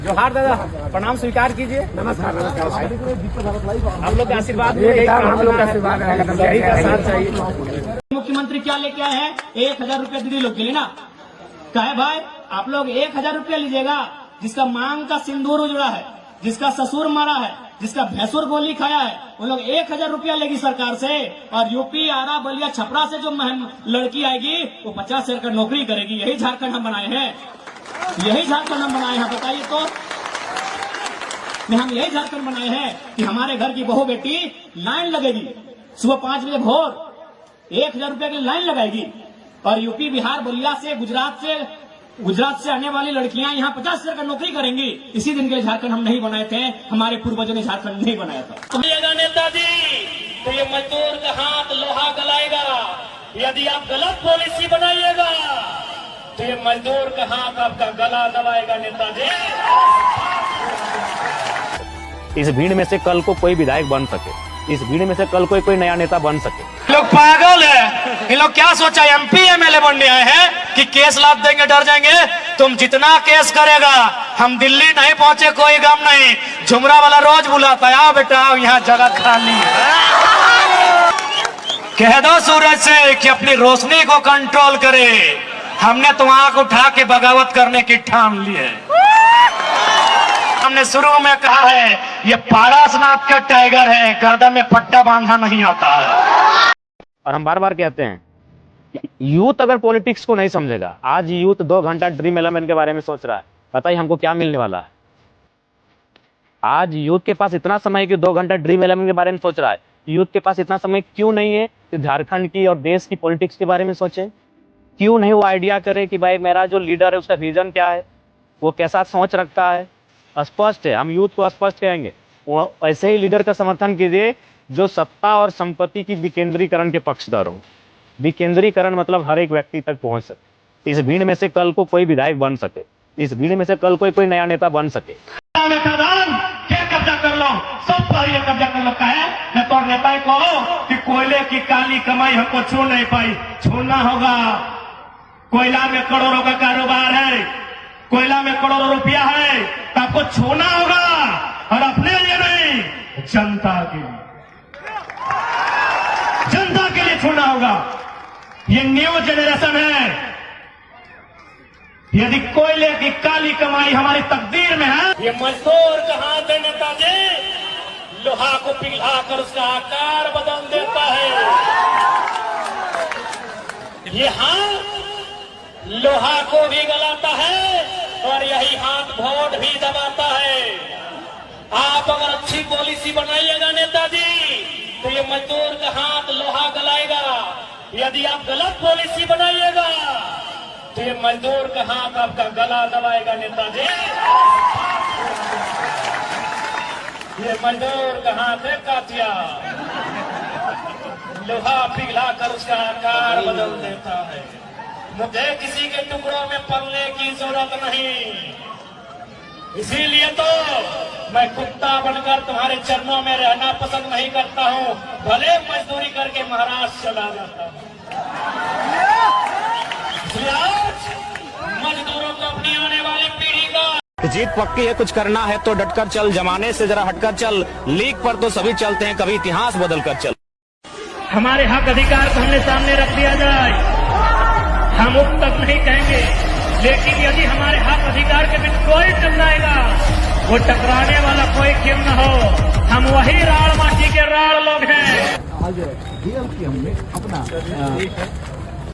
जोहार दादा, प्रणाम स्वीकार कीजिए। नमस्कार नमस्कार भाई। आप लोग के आशीर्वाद हम लोग का आशीर्वाद रहेगा, सही का साथ चाहिए। मुख्यमंत्री क्या लेके आए हैं? 1000 रुपया दीदी लोग के लिए ना। कहे भाई आप लोग 1000 रुपया लीजिएगा, जिसका मांग का सिंदूर उजड़ा है, जिसका ससुर मारा है, जिसका भैंसुर गोली खाया है, वो लोग 1000 रुपया लेगी सरकार से। और यूपी, आरा, बलिया, छपरा से जो लड़की आएगी वो 50,000 का नौकरी करेगी। यही झारखंड हम बनाए हैं, यही झारखंड हम बनाए हैं। बताइए तो, हम यही झारखंड बनाए हैं कि हमारे घर की बहू बेटी लाइन लगेगी सुबह 5 बजे भोर, 1000 रुपया की लाइन लगाएगी। और यूपी, बिहार, बलिया से, गुजरात से आने वाली लड़कियां यहाँ 50,000 का नौकरी करेंगी। इसी दिन के लिए झारखंड हम नहीं बनाए थे, हमारे पूर्वजों ने झारखंड नहीं बनाया था। नेताजी, तो ये मजदूर का हाथ लोहा गलाएगा। यदि आप गलत पॉलिसी बनाइएगा तो ये मजदूर का हाथ आपका गला दबाएगा। नेताजी, इस भीड़ में से कल को कोई विधायक बन सके, इस भीड़ में से कल कोई नया नेता बन सके। लोग पागल है। ये लोग क्या सोचा, MP MLA बनने आए हैं कि केस लाद देंगे, डर जाएंगे। तुम जितना केस करेगा, हम दिल्ली नहीं पहुंचे कोई गम नहीं। झुमरा वाला रोज बुलाता है, आओ बेटा आओ, यहाँ जगह खाली है। कह दो सूरज से कि अपनी रोशनी को कंट्रोल करे। हमने तो आंख उठा के बगावत करने की ठान ली है। हमने शुरू में कहा है ये पारसनाथ का टाइगर है, गर्दन में पट्टा बांधा नहीं आता है। और हम बार बार कहते हैं यूथ अगर पॉलिटिक्स को नहीं समझेगा, आज यूथ 2 घंटा ड्रीम 11 के बारे में सोच रहा है, बताइए हमको क्या मिलने वाला है। आज यूथ के पास इतना समय है कि 2 घंटा ड्रीम 11 के बारे में सोच रहा है। यूथ के पास इतना समय क्यों नहीं है कि झारखंड की और देश की पॉलिटिक्स के बारे में सोचे? क्यों नहीं वो आइडिया करे कि भाई मेरा जो लीडर है उसका विजन क्या है, वो कैसा सोच रखता है। स्पष्ट है, हम यूथ को स्पष्ट कहेंगे, वो ऐसे ही लीडर का समर्थन कीजिए जो सत्ता और संपत्ति की विकेंद्रीकरण के पक्षधर हो। विकेंद्रीकरण मतलब हर एक व्यक्ति तक पहुंच सके, इस भीड़ में से कल को कोई विधायक बन सके, इस भीड़ में से कल कोई नया नेता बन सके। क्या कब्जा कर लो, सब पर ये कब्जा कर लो। है मैं तो नेता को कि कोयले की काली कमाई हमको छू नहीं पाई, छूना होगा। कोयला में करोड़ों का कारोबार है, कोयला में करोड़ों रुपया है, तो आपको छूना होगा। और अपने लिए नहीं, जनता के लिए, जनता के लिए छूना होगा। ये न्यू जनरेशन है। यदि कोयले की काली कमाई हमारी तकदीर में है, ये मजदूर का हाथ है नेताजी, लोहा को पिघला कर उसका आकार बदल देता है। ये हाथ लोहा को भी गलाता है और यही हाथ वोट भी दबाता है। आप अगर अच्छी पॉलिसी बनाइएगा नेताजी, तो ये मजदूर का हाथ लोहा गलाएगा। यदि आप गलत पॉलिसी बनाइएगा तो ये मजदूर का हाथ आपका गला दबाएगा। नेताजी, ये मजदूर का हाथ है कातिया, लोहा पिघला कर उसका आकार बदल देता है। मुझे किसी के टुकड़ों में पलने की जरूरत नहीं, इसीलिए तो मैं कुत्ता बनकर तुम्हारे चरणों में रहना पसंद नहीं करता हूं, भले मजदूरी करके महाराष्ट्र चला जाता हूं। आज मजदूरों को अपनी आने वाली पीढ़ी का जीत पक्की है, कुछ करना है तो डटकर चल, जमाने से जरा हटकर चल, लीक पर तो सभी चलते हैं, कभी इतिहास बदल कर चल। हमारे हक अधिकार को हमने सामने रख दिया जाए, हम उप तक नहीं कहेंगे, लेकिन यदि हमारे हक अधिकार के बीच कोई टकराएगा, वो टकराने वाला कोई क्यों न हो, हम वही राड़ माटी के राड़ लोग हैं। आज डीएम की हमने अपना